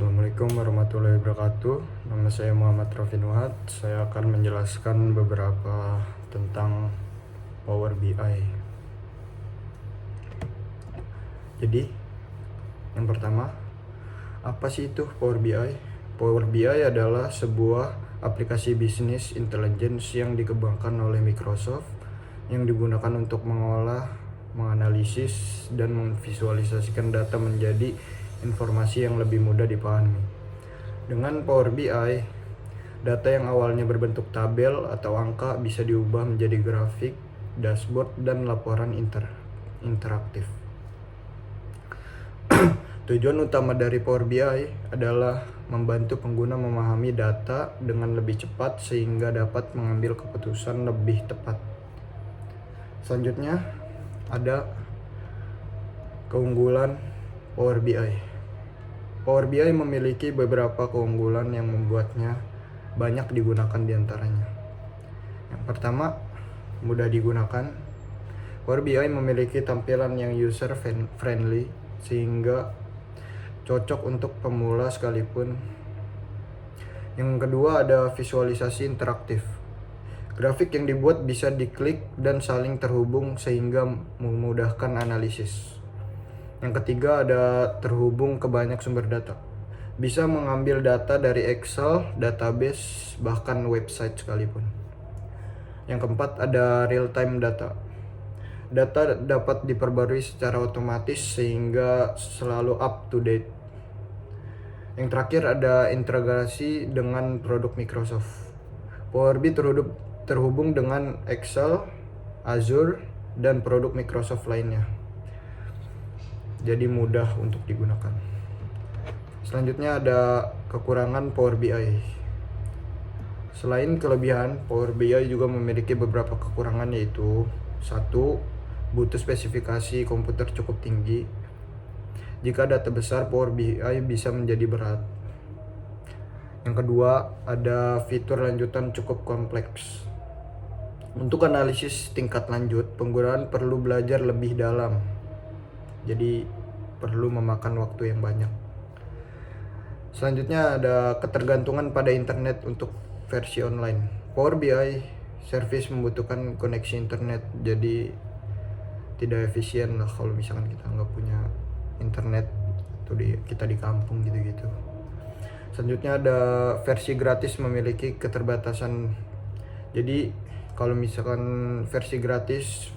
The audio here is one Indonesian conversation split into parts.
Assalamualaikum warahmatullahi wabarakatuh. Nama saya Muhammad Raffi Nuhat. Saya akan menjelaskan beberapa tentang Power BI. Jadi, yang pertama, apa sih itu Power BI? Power BI adalah sebuah aplikasi bisnis intelligence yang dikembangkan oleh Microsoft yang digunakan untuk mengolah, menganalisis, dan memvisualisasikan data menjadi informasi yang lebih mudah dipahami. Dengan Power BI, data yang awalnya berbentuk tabel atau angka bisa diubah menjadi grafik, dashboard, dan laporan interaktif. Tujuan utama dari Power BI adalah membantu pengguna memahami data dengan lebih cepat sehingga dapat mengambil keputusan lebih tepat. Selanjutnya, ada keunggulan Power BI. Power BI memiliki beberapa keunggulan yang membuatnya banyak digunakan diantaranya. Yang pertama, mudah digunakan. Power BI memiliki tampilan yang user friendly sehingga cocok untuk pemula sekalipun. Yang kedua, ada visualisasi interaktif. Grafik yang dibuat bisa diklik dan saling terhubung sehingga memudahkan analisis. Yang ketiga, ada terhubung ke banyak sumber data. Bisa mengambil data dari Excel, database, bahkan website sekalipun. Yang keempat, ada real-time data. Data dapat diperbarui secara otomatis sehingga selalu up to date. Yang terakhir, ada integrasi dengan produk Microsoft. Power BI terhubung dengan Excel, Azure, dan produk Microsoft lainnya. Jadi mudah untuk digunakan. Selanjutnya ada kekurangan Power BI. Selain kelebihan, Power BI juga memiliki beberapa kekurangan, yaitu: 1. Butuh spesifikasi komputer cukup tinggi. Jika data besar, Power BI bisa menjadi berat. Yang kedua, ada fitur lanjutan cukup kompleks. Untuk analisis tingkat lanjut, penggunaan perlu belajar lebih dalam. Jadi perlu memakan waktu yang banyak. Selanjutnya ada ketergantungan pada internet untuk versi online. Power BI service membutuhkan koneksi internet, jadi tidak efisien lah kalau misalkan kita nggak punya internet atau kita di kampung gitu-gitu. Selanjutnya ada versi gratis memiliki keterbatasan. Jadi kalau misalkan versi gratis,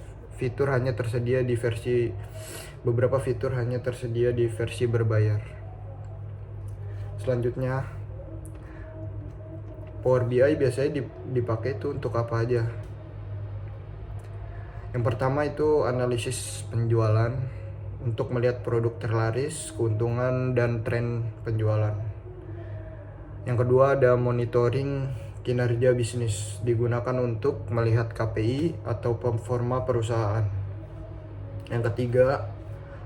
beberapa fitur hanya tersedia di versi berbayar. Selanjutnya, Power BI biasanya dipakai itu untuk apa aja? Yang pertama itu analisis penjualan untuk melihat produk terlaris, keuntungan, dan tren penjualan. Yang kedua, ada monitoring kinerja bisnis, digunakan untuk melihat KPI atau performa perusahaan. Yang ketiga,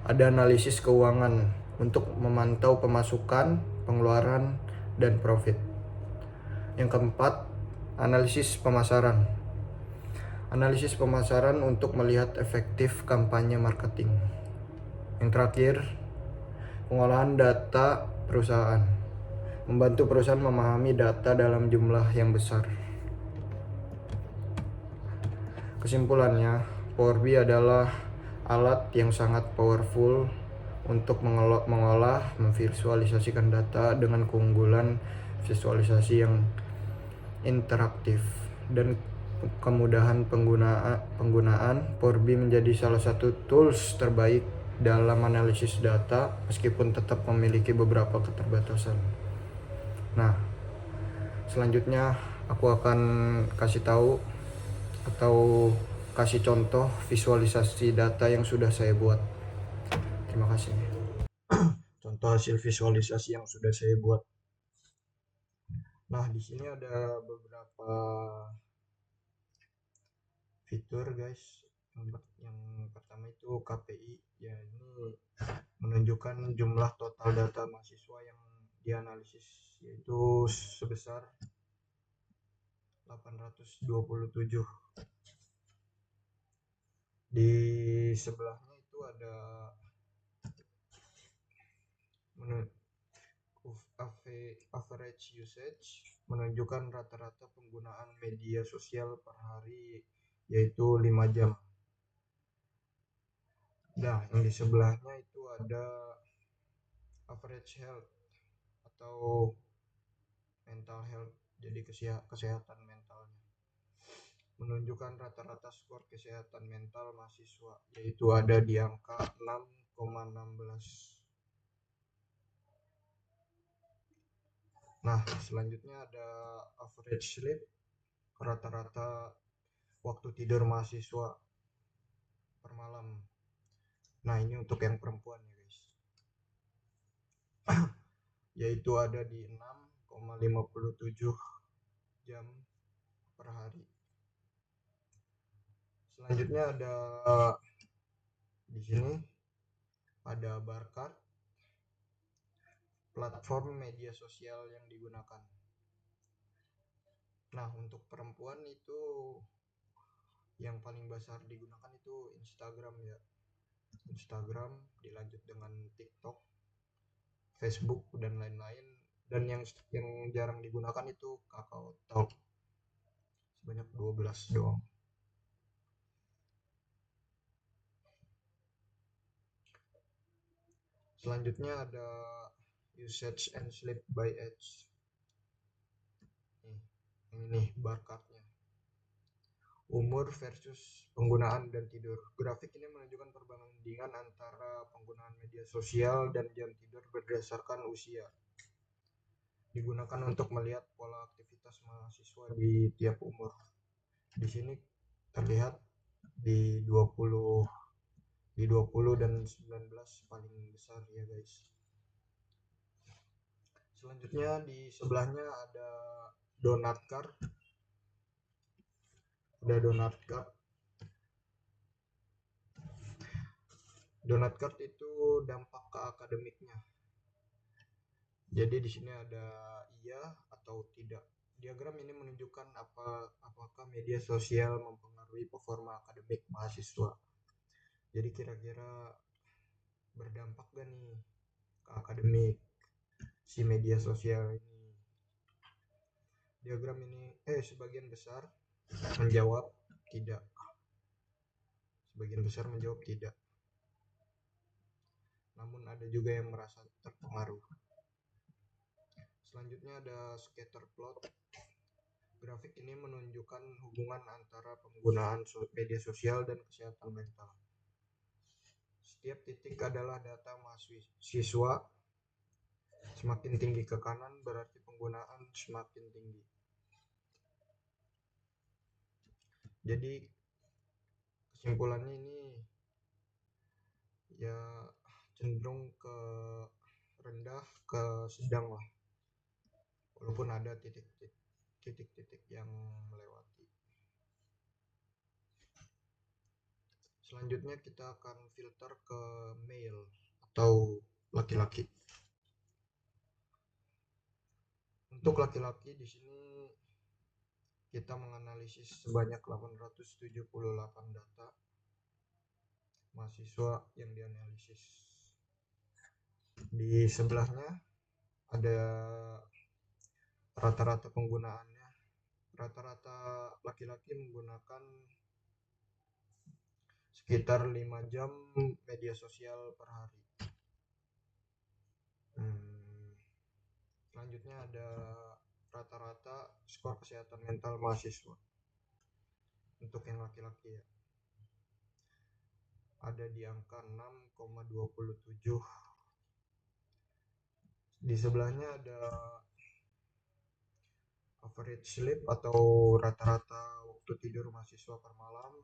ada analisis keuangan untuk memantau pemasukan, pengeluaran, dan profit. Yang keempat, analisis pemasaran. Analisis pemasaran untuk melihat efektif kampanye marketing. Yang terakhir, pengolahan data perusahaan. Membantu perusahaan memahami data dalam jumlah yang besar. Kesimpulannya, Power BI adalah alat yang sangat powerful untuk mengolah, memvisualisasikan data dengan keunggulan visualisasi yang interaktif dan kemudahan penggunaan. Power BI menjadi salah satu tools terbaik dalam analisis data meskipun tetap memiliki beberapa keterbatasan. Nah, selanjutnya aku akan kasih tahu atau kasih contoh visualisasi data yang sudah saya buat. Terima kasih. Contoh hasil visualisasi yang sudah saya buat. Nah, di sini ada beberapa fitur, guys. Yang pertama itu KPI, ya ini menunjukkan jumlah total data mahasiswa yang dianalisis, yaitu sebesar 827. Di sebelahnya itu ada average usage menunjukkan rata-rata penggunaan media sosial per hari yaitu 5 jam. Nah, yang di sebelahnya itu ada average health atau mental health, jadi kesehatan mentalnya. Menunjukkan rata-rata skor kesehatan mental mahasiswa yaitu ada di angka 6,16. Nah, selanjutnya ada average sleep, rata-rata waktu tidur mahasiswa per malam. Nah, ini untuk yang perempuan ya guys, yaitu ada di 6,57 jam per hari. Selanjutnya ada di sini ada bar chart, platform media sosial yang digunakan. Nah, untuk perempuan itu yang paling besar digunakan itu Instagram ya. Instagram dilanjut dengan TikTok, Facebook dan lain-lain, dan yang jarang digunakan itu Kakao Talk sebanyak 12 doang. Selanjutnya ada usage and sleep by age. Ini bar chartnya. Umur versus penggunaan dan tidur. Grafik ini menunjukkan perbandingan antara penggunaan media sosial dan jam tidur berdasarkan usia. Digunakan untuk melihat pola aktivitas mahasiswa di tiap umur. Di sini terlihat di 20 dan 19 paling besar ya guys. Selanjutnya di sebelahnya ada donut card. Donut card itu dampak ke akademiknya. Jadi di sini ada iya atau tidak. Diagram ini menunjukkan apakah media sosial mempengaruhi performa akademik mahasiswa. Jadi kira-kira berdampak gak nih ke akademik si media sosial ini. Diagram ini sebagian besar menjawab tidak. Namun ada juga yang merasa terpengaruh. Selanjutnya ada scatter plot. Grafik ini menunjukkan hubungan antara penggunaan media sosial dan kesehatan mental. Setiap titik adalah data mahasiswa. Semakin tinggi ke kanan berarti penggunaan semakin tinggi. Jadi kesimpulannya ini ya cenderung ke rendah ke sedang lah, walaupun ada titik-titik yang melewati. Selanjutnya kita akan filter ke male atau laki-laki. Untuk laki-laki di sini kita menganalisis sebanyak 878 data mahasiswa yang dianalisis. Di sebelahnya ada rata-rata penggunaannya. Rata-rata laki-laki menggunakan sekitar 5 jam media sosial per hari. Selanjutnya ada rata-rata skor kesehatan mental mahasiswa untuk yang laki-laki ya, ada di angka 6,27. Di sebelahnya ada average sleep atau rata-rata waktu tidur mahasiswa per malam.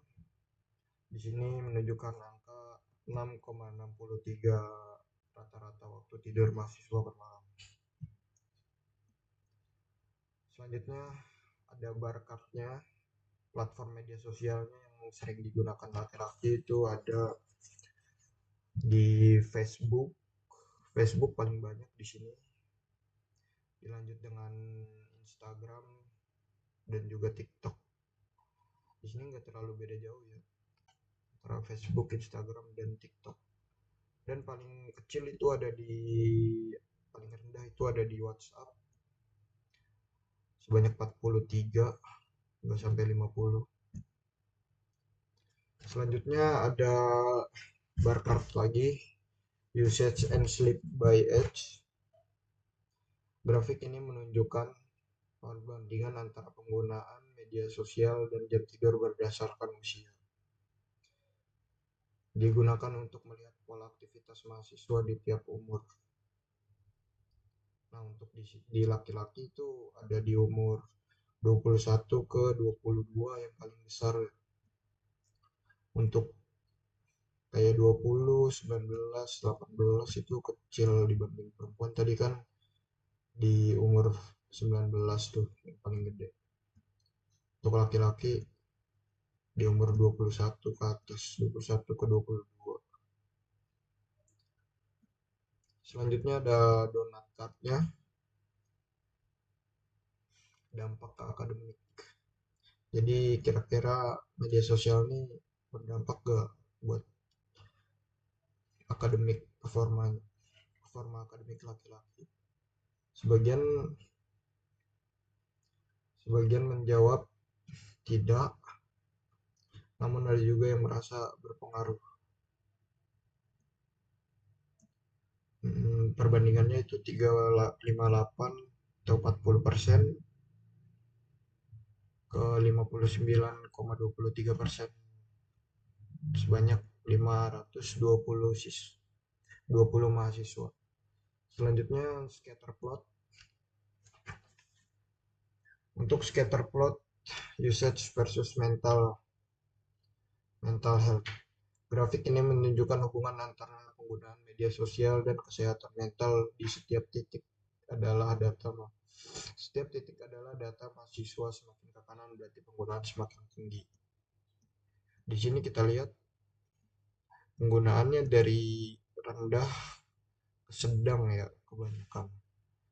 Di sini menunjukkan angka 6,63 rata-rata waktu tidur mahasiswa per malam. Selanjutnya ada bar chartnya, platform media sosialnya yang sering digunakan laki-laki itu ada di Facebook paling banyak di sini, dilanjut dengan Instagram dan juga TikTok. Di sini nggak terlalu beda jauh ya antara Facebook, Instagram dan TikTok. Dan paling kecil itu ada di paling rendah itu ada di WhatsApp sebanyak 43, nggak sampai 50. Selanjutnya ada bar chart lagi, usage and sleep by age. Grafik ini menunjukkan perbandingan antara penggunaan media sosial dan jam tidur berdasarkan usia. Digunakan untuk melihat pola aktivitas mahasiswa di tiap umur. Nah, untuk di laki-laki itu ada di umur 21 ke 22 yang paling besar. Untuk kayak 20, 19, 18 itu kecil dibanding perempuan. Tadi kan di umur 19 tuh yang paling gede. Untuk laki-laki di umur 21 ke atas, 21 ke 22. Selanjutnya ada donut card-nya, dampak ke akademik. Jadi kira-kira media sosial ini berdampak gak buat akademik performa akademik laki-laki? Sebagian menjawab tidak, namun ada juga yang merasa berpengaruh. Perbandingannya itu 358 atau 40% ke 59,23%, sebanyak 520 mahasiswa. Selanjutnya scatter plot. Untuk scatter plot usage versus mental health. Grafik ini menunjukkan hubungan antara penggunaan media sosial dan kesehatan mental di setiap titik adalah data mahasiswa. Semakin ke kanan berarti penggunaan semakin tinggi. Di sini kita lihat penggunaannya dari rendah ke sedang ya, kebanyakan.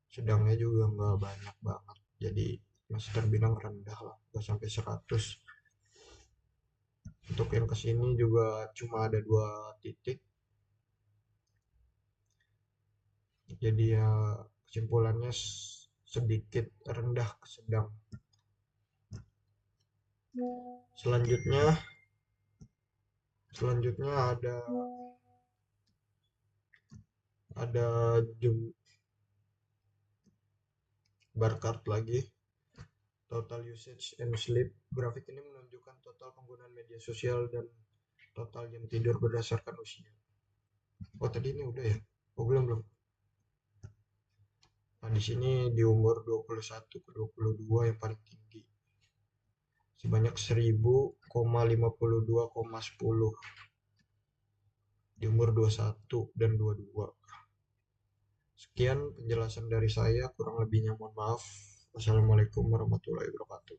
Sedangnya juga nggak banyak banget, jadi masih terbilang rendah lah, nggak sampai 100. Untuk yang kesini juga cuma ada 2 titik, jadi ya kesimpulannya sedikit rendah ke sedang. Selanjutnya ada bar chart lagi, total usage and sleep. Grafik ini menunjukkan total penggunaan media sosial dan total jam tidur berdasarkan usia. Oh, tadi ini udah ya? Oh, belum. Nah, di sini di umur 21 ke 22 yang paling tinggi. Sebanyak 1000,52,10 di umur 21 dan 22. Sekian penjelasan dari saya, kurang lebihnya mohon maaf. Wassalamualaikum warahmatullahi wabarakatuh.